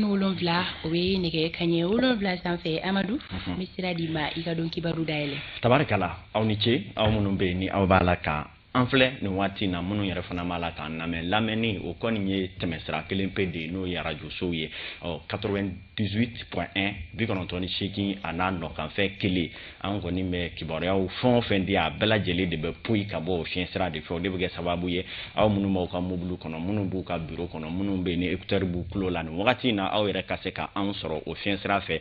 wolonvla we nege kanye wolonvla sanfɛ Amadou misira di ma i ka don kibaru dayɛlɛ tabarikala aw ni ce aw minnu bɛ ni aw b'a la ka an filɛ nin waati na minnu yɛrɛ fana b'a la k'an lamɛn lamɛnni o kɔni ye tɛmɛsira kelen pe de n'o ye radio sow ye 98.1 98 a n'a nɔkanfɛn kelen an kɔni bɛ kibaruyaw fɛn o fɛn di a bɛɛ lajɛlen de bɛ poyi ka bɔ o fiɲɛ sira de fɛ o de bɛ kɛ sababu ye aw minnu b'aw ka mobile kɔnɔ minnu b'u ka bureau kɔnɔ minnu bɛ ni écouteur b'u tulo la nin wagati in na aw yɛrɛ ka se ka an sɔrɔ o fiɲɛ sira fɛ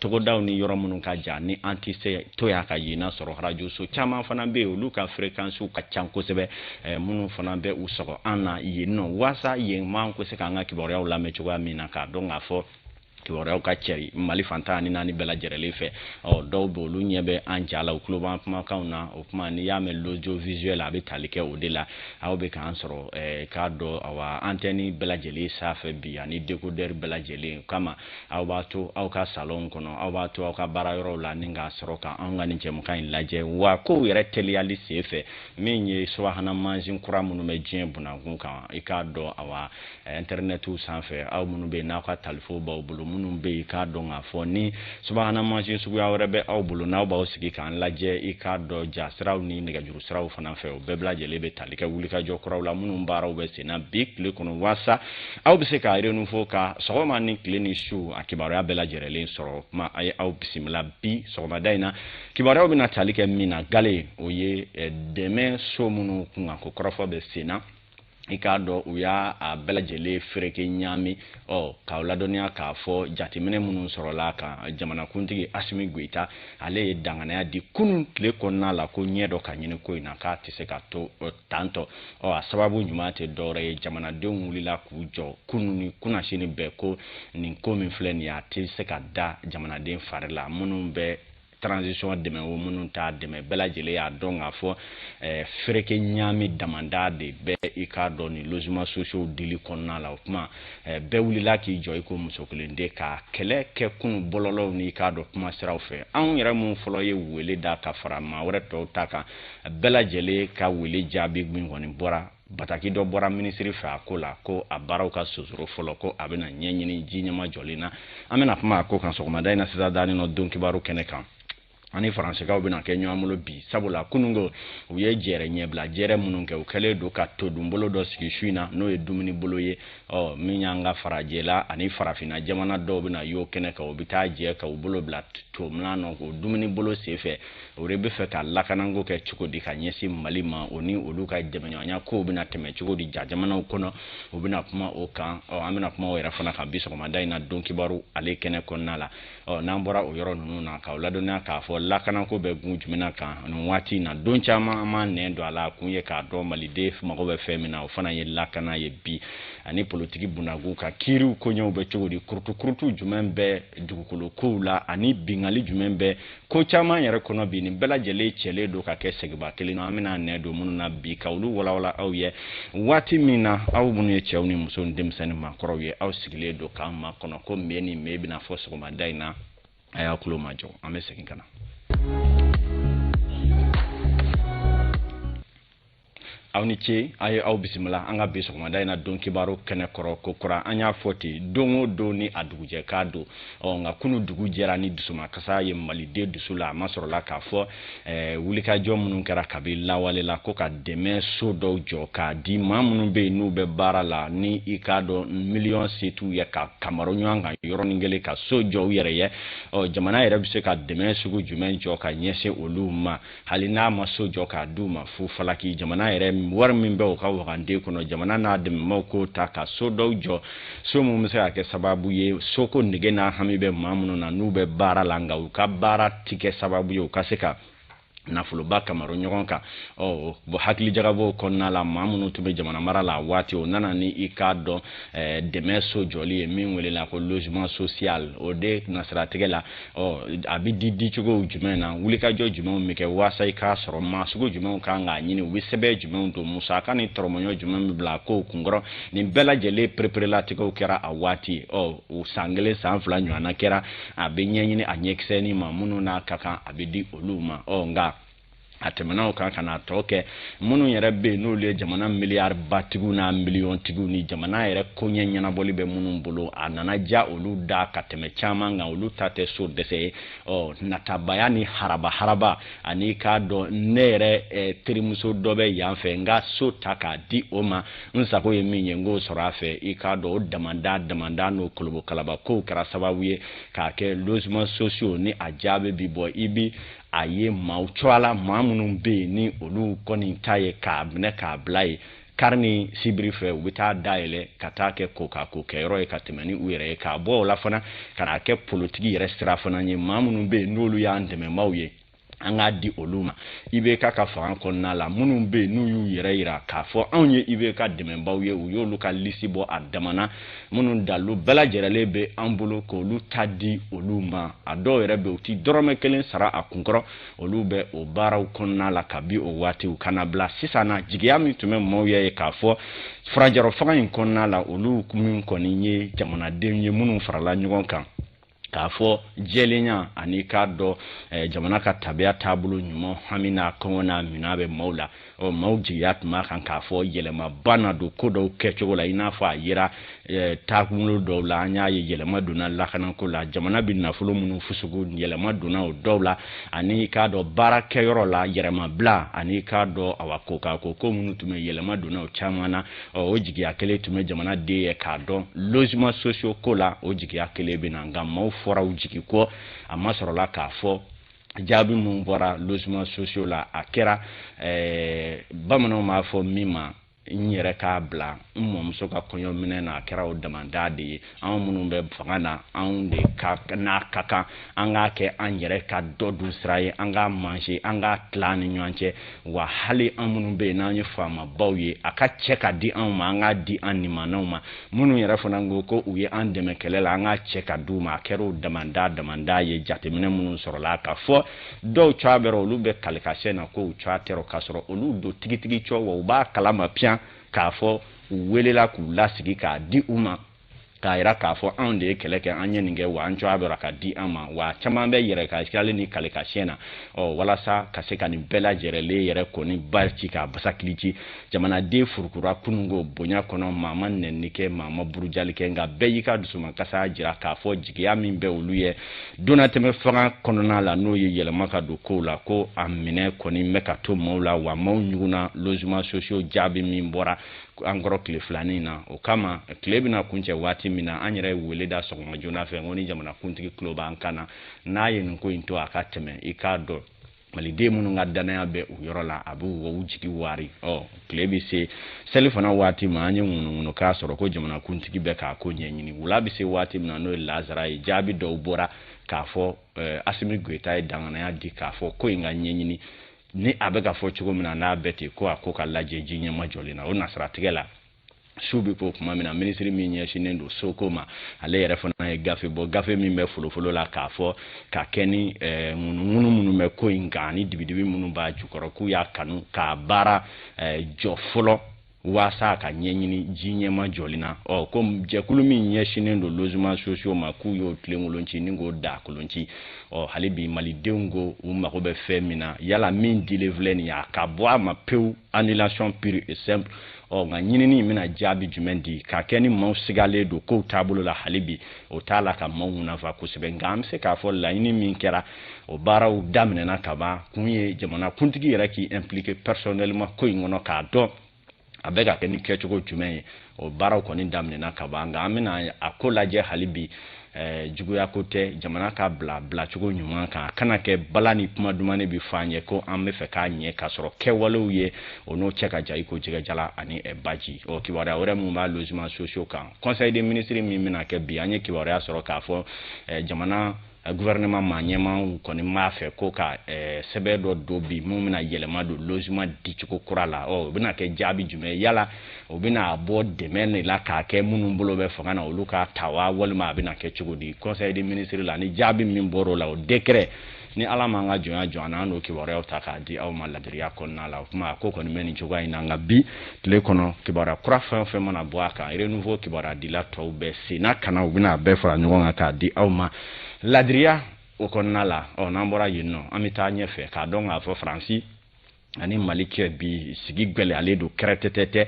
togodaw ni yɔrɔ minnu ka jan ni an tɛ se to y'a ka yena sɔrɔ radio so caman fana bɛ yen olu ka fréquence ka ca kosɛbɛ minnu fana bɛ u sɔgɔ an na yen nɔ waasa yen man ko se k'an ka kibaruyaw lamɛn cogoya min na k'a dɔn k'a fɔ kibaruyaw ka cɛri Mali fantan ni naani bɛɛ lajɛlen fɛ dɔw bɛ olu ɲɛ bɛ an ja la u tulo b'an kumakanw na o kuma n'i y'a mɛn l'audio visuel a bɛ tali kɛ o de la aw bɛ k'an sɔrɔ k'a dɔn awa antenne bɛɛ lajɛlen sanfɛ bi ani décodeur bɛɛ lajɛlen kama aw b'a to aw ka salon kɔnɔ aw b'a to aw ka baara yɔrɔw la ni k'a sɔrɔ k'an ka nin jɛmukan in lajɛ wa kow yɛrɛ teliyali sen fɛ min ye subahana mansin kura minnu bɛ diɲɛ bunakun kan i k'a dɔn awa internetiw sanfɛ aw minnu bɛ n'aw ka talifo b'aw bolo minnu bɛ i k'a dɔn k'a fɔ ni subahana mansin suguya wɛrɛ bɛ aw bolo n'aw b'aw sigi k'an lajɛ i k'a dɔn ja siraw ni nɛgɛjuru siraw fana fɛ o bɛɛ lajɛlen bɛ tali kɛ wulikajɔ kuraw la minnu baaraw bɛ senna bi tile kɔnɔ waasa aw bɛ se k'a renouveau ka sɔgɔma ni tile ni su a kibaruya bɛɛ lajɛlen sɔrɔ kuma a ye aw bisimila bi sɔgɔmada in na kibaruyaw bɛna tali kɛ min na gale o ye dɛmɛ so minnu kunkan ko kɔrɔfɔ bɛ senna i k'a dɔn u y'a bɛɛ lajɛlen fereke ɲami k'aw ladɔnniya k'a fɔ jateminɛ minnu sɔrɔla kan jamanakuntigi Asimi Goyita ale ye danganaya di kunun tile kɔnɔna la ko ɲɛ dɔ ka ɲini ko in na k'a tɛ se ka to tantɔ a sababu ɲuman tɛ dɔwɛrɛ ye jamanadenw wulila k'u jɔ kunun ni kunnasini bɛɛ ko nin ko min filɛ nin ye a tɛ se ka da jamanaden fari la minnu bɛ transition dɛmɛ o minnu t'a dɛmɛ bɛɛ lajɛlen y'a dɔn k'a fɔ fereke ɲami damanda de bɛ i k'a dɔn ni logement sociaux dili kɔnɔna la o kuma bɛɛ wulila k'i jɔ i ko muso kelen de ka kɛlɛ kɛ kunu bɔlɔlɔw ni k'a dɔn kuma siraw fɛ anw yɛrɛ mun fɔlɔ ye wele da ka fara maa wɛrɛ tɔw ta kan bɛɛ lajɛlen ka wele jaabi min kɔni bɔra bataki dɔ bɔra minisiri fɛ a ko la ko a baaraw ka sosoro fɔlɔ ko a bɛna ɲɛɲini ji ɲɛma jɔlen na an bɛna kuma a ko kan sɔgɔmada in na sisan daani nɔ don kibaru kɛnɛ kan ani faransikaw bɛna kɛ ɲɔgɔn bolo bi sabula kunungo u ye jɛrɛ ɲɛbila jɛrɛ minnu kɛ u kɛlen don ka todun bolo dɔ sigi su in na n'o ye dumuni bolo ye min y'an ka farajɛla ani farafinna jamana dɔw bɛna y'o kɛnɛ kan u bɛ taa jɛ ka u bolo bila tomina nɔ o dumuni bolo sen fɛ o de bɛ fɛ ka lakanako kɛ cogo di ka ɲɛsin Mali ma o ni olu ka dɛmɛɲɔgɔnya kow bɛna tɛmɛ cogo di ja jamanaw kɔnɔ u bɛna kuma o kan an bɛna kuma o yɛrɛ fana kan bi sɔgɔmada in na don kibaru ale kɛnɛ kɔnɔna la n'an bɔra o yɔrɔ ninnu na k'aw ladɔnniya k'a fɔ lakanako bɛ gun jumɛn kan nin waati in na don caman an m'an nɛn don a la kun ye k'a dɔn maliden mago bɛ fɛn min na o fana ye lakana ye bi ani politiki bunakun ka kiiriw koɲɛw bɛ cogo di kurutu jumɛn bɛ dugukolo kow la ani bingali jumɛn bɛ ko caman yɛrɛ kɔnɔ bi nin bɛɛ lajɛlen cɛlen don ka kɛ segiba kelen na an bɛna nɛn don minnu na bi ka olu walawala aw ye waati min na aw minnu ye cɛw ni muso ni denmisɛnnin maakɔrɔw ye aw sigilen don k'an makɔnɔ ko mɛ ni mɛ bɛna fɔ sɔgɔmada in na a y'a tulo majɔ an bɛ segin ka na aw ni ce a ye aw bisimila an ka bi sɔgɔmada in na don kibaru kɛnɛ kɔrɔ ko kura an y'a fɔ ten don o don ni a dugujɛ k'a don nka kunu dugu jɛra ni dusumakasa ye maliden dusu la a ma sɔrɔla k'a fɔ wulikajɔ minnu kɛra kabi lawale la ko ka dɛmɛ so dɔw jɔ k'a di maa minnu bɛ yen n'u bɛ baara la ni i k'a dɔn miliyɔn se t'u ye ka kamaro ɲɔgɔn kan yɔrɔnin kelen ka so jɔ u yɛrɛ ye jamana yɛrɛ bɛ se ka dɛmɛ sugu jumɛn jɔ ka ɲɛsin olu ma hali n'a ma so jɔ k'a d'u ma fu falaki jamana yɛrɛ wari min bɛ u ka waganden kɔnɔ jamana n'a dɛmɛmaw ko ta ka so dɔw jɔ so mun bɛ se ka kɛ sababu ye soko nege n'a hami bɛ maa minnu na n'u bɛ baara la nka u ka baara ti kɛ sababu ye u ka se ka nafoloba kamaro ɲɔgɔn kan hakili jagabɔ kɔnɔna la maa minnu tun bɛ jamana mara la waati o nana ni i k'a dɔn dɛmɛ so jɔli ye min welela ko logement social o de nasiratigɛ la a bɛ di cogo jumɛn na wulikajɔ jumɛnw bɛ kɛ waasa i k'a sɔrɔ maa sugu jumɛnw kan k'a ɲini u bɛ sɛbɛn jumɛnw don musaka ni tɔrɔmɔɲɔ jumɛn bɛ bila a kow kunkɔrɔ nin bɛɛ lajɛlen pereperelatigɛw kɛra a waati o san kelen san fila ɲɔgɔnna kɛra a bɛ ɲɛɲini a ɲɛkisɛnin ma minnu n'a ka kan a bɛ di olu ma nka atemana o kan kana toke munu yere be no le jamana milliard batigu na million tigu ni jamana yere konye nyana boli be munu bolo anana ja olu da kateme chama nga olu tate so dese o natabayani haraba ani ka do nere trimuso dobe yanfe nga so taka di oma nsako ye minye ngo sorafe ika do damanda no kulubo kalaba ko kara sababuye ka ke logement sociaux ni ajabe bibo ibi aye mauchwala mamunun be ni olu koni taye ka bne ka blai karni sibrife wita daile katake koka kokero ka temani uire ka bo la fana kana ke politiki restra fana ni mamunun be nolu ya ndeme mawye anga di oluma ibe ka fa konna la munun be nu yu yira ka fo anye ibe ka dememba ye uyo local lisibo adamana munun dalu bela jerele be ambulo ko lu tadi oluma ado yere be uti dorome kelen sara akunkoro olube o baraw konna la kabi o wati u kanabla sisana jigiyami tume mawye ka fo frajaro fanga konna la olu kumin koninye jamana denye munun farala nyugon kan ka fo jelenya ani ka do jamana ka tabia tabulu nyumo hamina kona minabe maula o mawjiyat ma kan ka fo yelema bana do kodo kecho la ina fa yira takumulo do la anya yelema duna la kana ko la jamana bin na fulo munu fusugu yelema duna o dowla ani ka do baraka yoro la yerema bla ani ka do awakoka ko munu tume yelema duna o chamana o jigi akele tume jamana de ka do logement sociaux kola o jigi akele binanga maw fora ujiki ko amasoro la ka fo jabi mun bora logement sociaux la akera bamano ma fo mima nyere ka bla mmom so ka konyo mine na akera o damanda de an munu be fangana an de ka na kaka anga ke anyere ka dodu sraye anga manger anga tlani nyanche wa hali an munu be na nyu fama bawye aka cheka di an ma anga di anima na ma munu yere fona ngo ko uye an de mekelela anga cheka du ma kero damanda ye jate mine munu soro la ka fo do chabero lu be kalika na ko chatero kasoro olu do tigitigi cho wa ba kalama pia ka fo welela ku lasigi ka di uma ka ira ka fo an de keleke anye ninge wa ancho abera ka di ama wa chamambe yere ka iskale ni kalika shena o wala sa kaseka ni bela jerele yere ko ni barchi ka basaklichi jamana de furukura kunungo bonya kono mama nennike mama burujali ke nga beyika dusuma kasa jira ka fo jigiya min be oluye donateme fanga kono na la no yele maka do ko la ko amine ko ni meka to mola wa mawnyuna logement sociaux jabi min bora angoro kile flani na o kama klebi na kunche wati mina anyere weleda so majuna fe ngoni jamana kuntiki kloba ankana na yin ko into akateme ikado malide munu ngadana ya be uyorola abu wo ujiki wari o klebi se selifona wati ma anye munu ka soro ko jamana kuntiki be ka ko nyenyini wulabi se wati mina no lazara jabi do bora ka fo asimi gweta dangana ya di ka fo ko inga nyenyini ni abega fo chugo mina na beti ko akoka laje jinye majolina ona strategela subi po kuma mina ministry mi nye shinendo sokoma ale yere fona gafe bo gafe mi me folo la ka fo ka keni munu me ko ingani dibidibi munu ba jukoro ku ya kanu ka bara jo folo wasa ka nyenyini jinye majolina o kom je kulumi nye shinendo logement sociaux makuyo tlengolonchi ningo da kulonchi o halibi malidengo umako be femina yala min dilevlen ya kabwa ma peu annulation pure et simple o nga nyinini mina jabi jumendi ka keni mo sigale do ko tabulo la halibi o tala ka mo na va ko sebe ngamse ka fo la ini min kera o bara u damne na kaba kunye jamana kuntigi raki impliqué personnellement ko ngono ka do abega keni kechugo jume o bara ko ni damne na kaba nga amina akola je halibi juguya kote jamana ka bla chugo nyuma ka kana ke balani kuma dumane bi fanye ko amme fe ka nye ka soro ke walu ye ono cheka jai ko jiga jala ani baji o kiwara ore mu ma logement sociaux kan conseil des ministres mi mina ke bi anye kiwara soro ka fo jamana gouvernement manyema ko ni ma fe ko ka sebe do bi mu mina yelema do logement di chuko kurala o bina ke jabi jume yala o bina abo de men la ka ke munu bolo be fanga na oluka tawa wolma bina ke chugo di conseil des ministres la ni jabi min boro la o décret ni ala manga joana no ki wore o taka di aw maladriya konna la kuma ko ni meni chugo ina ngabi le kono ki bara kura fa mana boaka renouveau ki bara di la to be sina kana o bina be fa nyonga ka di aw ma ladriya o konna la o nambora yinno amita nyefe ka donga fo franci ani Mali kɛ bi sigi gwɛlɛ ale do kɛrɛtɛtɛtɛ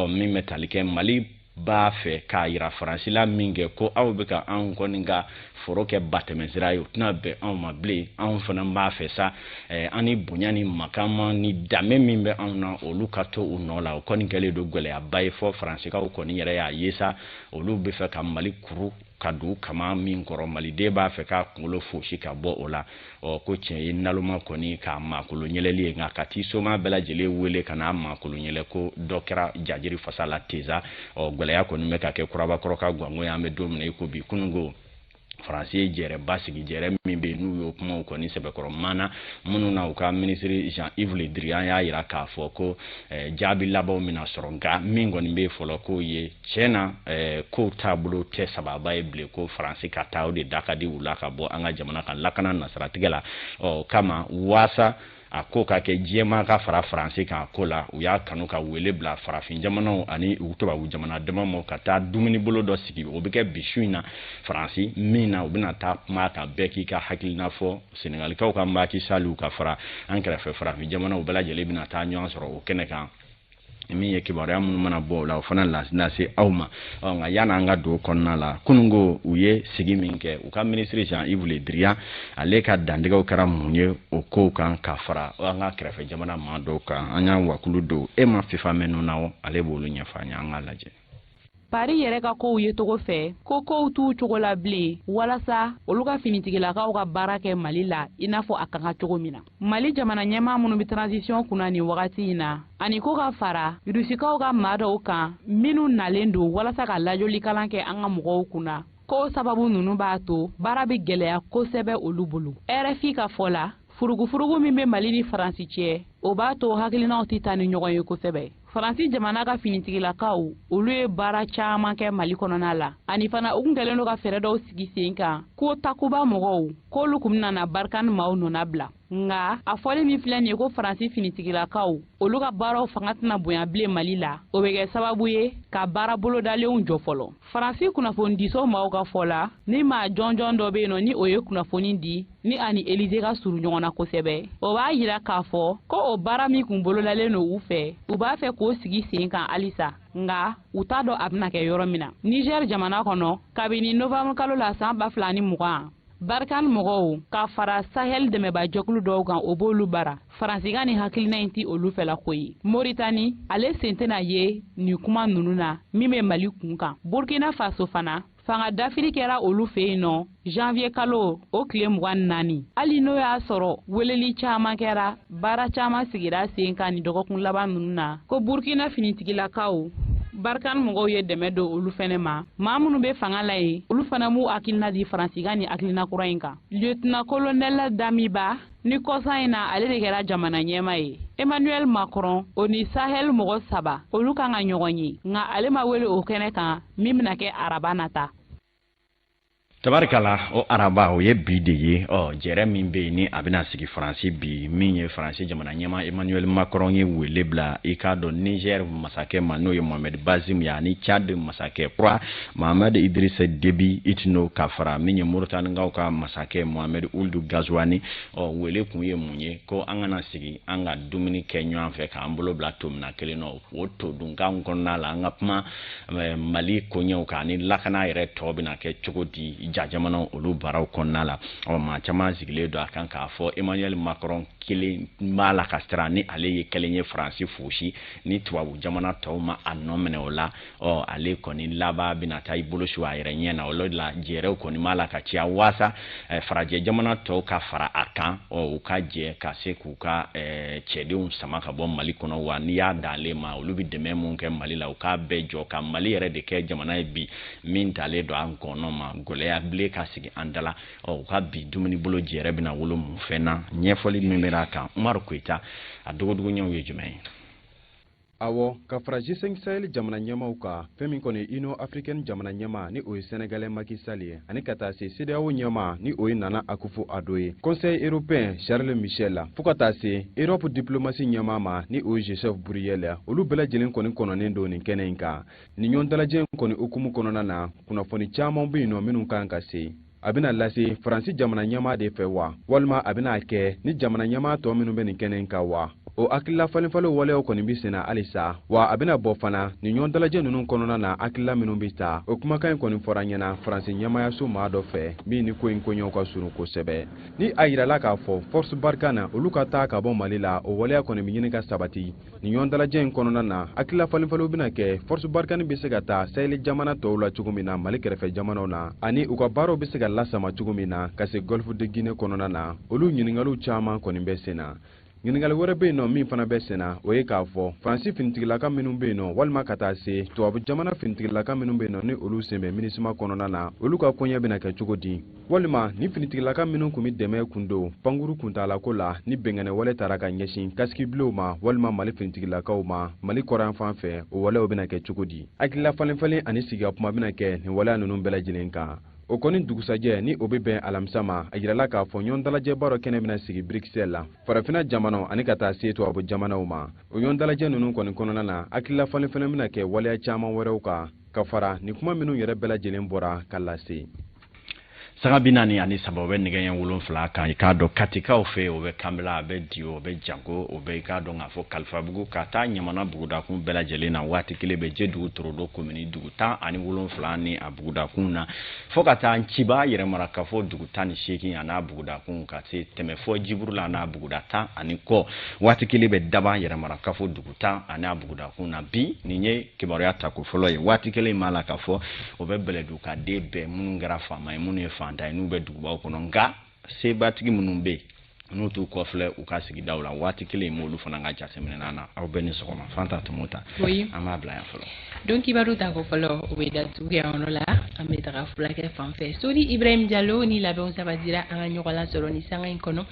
min bɛ tali kɛ Mali b'a fɛ k'a yira Faransi la min kɛ ko aw bɛ ka anw kɔni ka foro kɛ batɛmɛsira ye o tɛna bɛn anw ma bilen anw fana b'a fɛ sa ani bonya ni makama ni danbe min bɛ anw na olu ka to u nɔ la o kɔni kɛlen do gwɛlɛyaba ye fɔ Faransikaw kɔni yɛrɛ y'a ye sa olu bɛ fɛ ka Mali kuru ka don kama min kɔrɔ Maliden b'a fɛ k'a kunkolo fosi ka bɔ o la ko tiɲɛ ye naloma kɔni k'a maakolo ɲɛlɛli ye nka ka ti soma bɛɛ lajɛlen wele ka n'a maakolo ɲɛlɛ ko dɔ kɛra jajiri fasa la teza gwɛlɛya kɔni bɛ ka kɛ kurabakɔrɔ ka gwango an bɛ don min na i ko bi kunungo Faransi ye jɛrɛba sigi jɛrɛ min bɛ n'u y'o kumaw kɔni sɛbɛkɔrɔ maana minnu na u ka minisiri Jean-Yves Le Drian y'a yira k'a fɔ ko jaabi labanw mina sɔrɔ nka min kɔni bɛ fɔlɔ k'o ye tiɲɛna kow taabolo tɛ sababa ye bilen ko Faransi ka taa o de da ka di u la ka bɔ an ka jamana kan lakana nasaratigɛ la kama waasa a ko ka kɛ diɲɛma ka fara Faransi kan ko la u y'a kanu ka wele bila farafin jamanaw ani u tubabu jamana dama ma ka taa dumuni bolo dɔ sigi o bɛ kɛ bisu in na Faransi min na u bɛna taa kuma kan bɛɛ k'i ka hakilina fɔ Senegalikaw ka Macky Sall ka fara an kɛrɛfɛ farafin jamanaw bɛɛ lajɛlen bɛna taa ɲɔgɔn sɔrɔ o kɛnɛ kan min ye kibaruya minnu mana bɔ o la o fana lase aw ma nka yana an ka don kɔnɔna la kunungo u ye sigi min kɛ u ka minisiri Jean-Yves Le Drian ale ka dantigɛw kɛra mun ye o kow kan ka fara an ka kɛrɛfɛ jamana maa dɔw kan an y'a wakulu don e ma fifa mɛnnu na ale b'olu ɲɛfɔ an ye an ka lajɛ Paris yɛrɛ ka kow ye togo fɛ ko kow t'u cogo la bilen walasa olu ka finitigilakaw ka baara kɛ Mali la i n'a fɔ a kan ka cogo min na Mali jamana ɲɛmaa minnu bɛ transition kunna nin wagati in na ani ko ka fara Rusikaw ka maa dɔw kan minnu nalen don walasa ka lajɔli kalan kɛ an ka mɔgɔw kunna ko sababu ninnu b'a to baara bɛ gɛlɛya kosɛbɛ olu bolo RFI ka fɔ la furugufurugu min bɛ Mali ni Faransi cɛ o b'a to hakilinaw tɛ taa ni ɲɔgɔn ye kosɛbɛ Faransi jamana ka finitigilakaw olu ye baara caman kɛ Mali kɔnɔna la ani fana u kun kɛlen do ka fɛɛrɛ dɔw sigi sen kan ko takuba mɔgɔw k'olu kun nana barikani maaw nɔna bila nga a fɔli min filɛ nin ye ko Faransi finitigilakaw olu ka baaraw fanga tɛna bonya bilen Mali la o bɛ kɛ sababu ye ka baara bolodalenw jɔ fɔlɔ Faransi kunnafonidiso maaw ka fɔ la ni maa jɔnjɔn dɔ bɛ yen nɔ ni o ye kunnafoni di ni ani Élysée ka suru ɲɔgɔn na kosɛbɛ o b'a yira k'a fɔ ko o baara min kun bolodalen no u fɛ u b'a fɛ k'o sigi sen kan halisa nga u t'a dɔn a bɛna kɛ yɔrɔ min na Niger jamana kɔnɔ kabini novembre kalo la san 2020 barikani mɔgɔw ka fara Sahel dɛmɛba jɛkulu dɔw kan o b'olu bara Faransikan ni hakilina in ti olu fɛla ko ye Mauritanie ale sen tɛna ye nin kuma ninnu na min bɛ Mali kun kan Burkina Faso fana fanga dafiri kɛra olu fɛ yen nɔ janvier kalo o tile 24 hali n'o y'a sɔrɔ weleli caman kɛra baara caman sigira sen kan ni dɔgɔkun laban ninnu na ko Burkina finitigilakaw barikani mɔgɔw ye dɛmɛ don olu fɛnɛ ma maa minnu bɛ fanga la yen olu fana m'u hakilina di Faransikan ni hakilina kura in kan lieutenant colonel Damiba ni kɔsan in na ale de kɛra jamana ɲɛma ye Emmanuel Macron o ni Sahel mɔgɔ 3 olu kan ka ɲɔgɔn ye nka ale ma wele o kɛnɛ kan min bɛna kɛ araba nata tabarikala o araba o ye bi de ye jɛrɛ min bɛ yen ni a bɛna sigi Faransi bi min ye Faransi jamana ɲɛma Emmanuel Macron ye wele bila i k'a dɔn Niger masakɛ ma n'o ye Mohamed Bazoum ye ani Tchad masakɛ kura Mohamed Idrissa Déby Itno ka fara min ye Mauritanienkaw ka masakɛ Mohamed Ould Ghazouani wele kun ye mun ye ko an kana sigi an ka dumuni kɛ ɲɔgɔn fɛ k'an bolo bila to mina kelen na o to dunkan kɔnɔna la an ka kuma Mali koɲɛw kan ani lakana yɛrɛ tɔ bɛna kɛ cogo di jamana olu baaraw kɔnɔna la maa caman sigilen don a kan k'a fɔ Emmanuel Macron kelen b'a la ka siran ni ale ye kelen ye Faransi fosi ni tubabu jamana tɔw ma a nɔ minɛ o la ale kɔni laban bɛna taa i bolo su a yɛrɛ ɲɛ na o la jɛrɛw kɔni b'a la ka ciya waasa farajɛ jamana tɔw ka fara a kan u ka jɛ ka se k'u ka cɛdenw sama ka bɔ Mali kɔnɔ wa n'i y'a d'ale ma olu bɛ dɛmɛ mun kɛ Mali la u k'a bɛɛ jɔ ka Mali yɛrɛ de kɛ jamana ye bi min talen don an kɔnɔ ma gɛlɛya bilen ka sigi an dala u ka bi dumuni bolo jɛrɛ bɛna wolo mun fɛn na ɲɛfɔli min bɛ a kan Umaru Koyita a dogodogoɲɛw ye jumɛn ye awɔ ka fara G5 Sahel jamana ɲɛmaw kan fɛn min kɔni Union Africaine jamana ɲɛma ni o ye Sénégalais Macky Sall ye ani ka taa se CEDEAO ɲɛma ni o ye Nana Akufo-Addo ye Conseil européen Charles Michel fo ka taa se Europe diplomatie ɲɛma ma ni o ye Joseph Borrell olu bɛɛ lajɛlen kɔni kɔnɔnen don nin kɛnɛ in kan nin ɲɔgɔn dalajɛ in kɔni hukumu kɔnɔna na kunnafoni caman bɛ yen nɔ minnu kan ka se a bɛna lase Faransi jamana ɲɛma de fɛ wa walima a bɛna kɛ ni jamana ɲɛma tɔ minnu bɛ nin kɛnɛ in kan wa o akilla falenfalo walew kɔni bi sena alisa wa a bena bɔ fana ni ɲɔgɔn dalajɛ ninnu kɔnɔna na akilla minnu bi ta o kumakan kɔni fɔra ɲɛna faransi ɲɛmayaso maa dɔ fɛ min ni ko in koɲɛw ka surun kosɛbɛ ni a yirala k'a fɔ force barkana olu ka taa ka bɔ mali la o waleya kɔni bi ɲini ka sabati ni ɲɔgɔn dalajɛ in kɔnɔna na akilla falenfalo bena kɛ force barkani be se ka taa saheli jamana tɔw la cogo min na mali kɛrɛfɛ jamanaw na ani u ka baaraw be se ka lasama cogo min na ka se golfe de guinée kɔnɔna na olu ɲiningaliw caaman kɔni bɛ sen na ɲininkali wɛrɛ be yen nɔ min fana bɛ sen na o ye k'a fɔ faransi finitigilaka minnu be yen nɔ walima ka taa se tubabu jamana finitigilaka minnu be yen nɔ ni olu sen bɛ minisima kɔnɔna na olu ka koɲɛ bena kɛ cogo di walima ni finitigilaka minnu kun bi dɛmɛ kun don pankuru kuntalako la ni bɛngɛnɛ wale tara ka ɲɛsin kasikibilenw ma walima mali finitigilakaw ma mali kɔrɔyan fan fɛ o walew bena kɛ cogo di hakilila falenfalen ani sigiya kuma bena kɛ nin waleya ninnu bɛɛ lajɛlen kan o kɔni dugusajɛ ni o be bɛn alamisa ma a yirala k'a fɔ ɲɔgɔn dalajɛ baarɔ kɛnɛ bena sigi Bruxelles la farafina jamanaw ani ka taa se tubabu jamanaw ma o ɲɔgɔn dalajɛ ninnu kɔni kɔnɔna na hakilila falenfalen bena kɛ waleya caaman wɛrɛw kan ka fara ni kuma minnu yɛrɛ bɛɛ lajɛlen bɔra ka lase saga 43 o bɛ nɛgɛ ɲɛ 7 kan i k'a dɔn katikaw fɛ o bɛ kanbela a bɛ di o bɛ jango o bɛ i k'a dɔn k'a fɔ kalifabugu ka taa ɲamana bugudakun bɛɛ lajɛlen na waati kelen bɛ Jedugu Torodo komini dugu 17 ni a bugudakun na fo ka taa Ciba yɛrɛmara kafo dugu 18 a n'a bugudakun ka se tɛmɛ fɔ Jiburula n'a buguda 10 ani kɔ waati kelen bɛ Daba yɛrɛmara kafo dugu 10 a n'a bugudakun na bi nin ye kibaruya ta ko fɔlɔ ye waati kelen m'a la ka fɔ o bɛ bɛlɛdu ka den bɛɛ minnu kɛra faama ye minnu ye n'u bɛ dugubaw kɔnɔ nka sebatigi minnu bɛ n'u t'u kɔfilɛ u ka sigidaw la waati kelen m'olu fana ka jateminɛ na aw bɛ ni sɔgɔma Fanta Tumota an b'a bila yan fɔlɔ donc kibaru ta ko fɔlɔ o bɛ datugu yan yɔrɔ la an bɛ taga fulakɛ fan fɛ Sori Ibrahim Diallo ni labɛnw sabatira an ka ɲɔgɔn lasɔrɔ ni sanga in kɔnɔ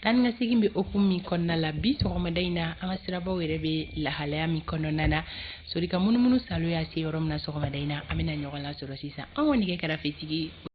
tan ka segin bɛ okumu min kɔnɔna la bi sɔgɔmada in na an ka sirabaw yɛrɛ bɛ lahalaya min kɔnɔna na Sori ka munumunu salo y'a se yɔrɔ min na sɔgɔmada in na an bɛna ɲɔgɔn lasɔrɔ sisan an kɔni nɛgɛ kɛrɛfɛtigi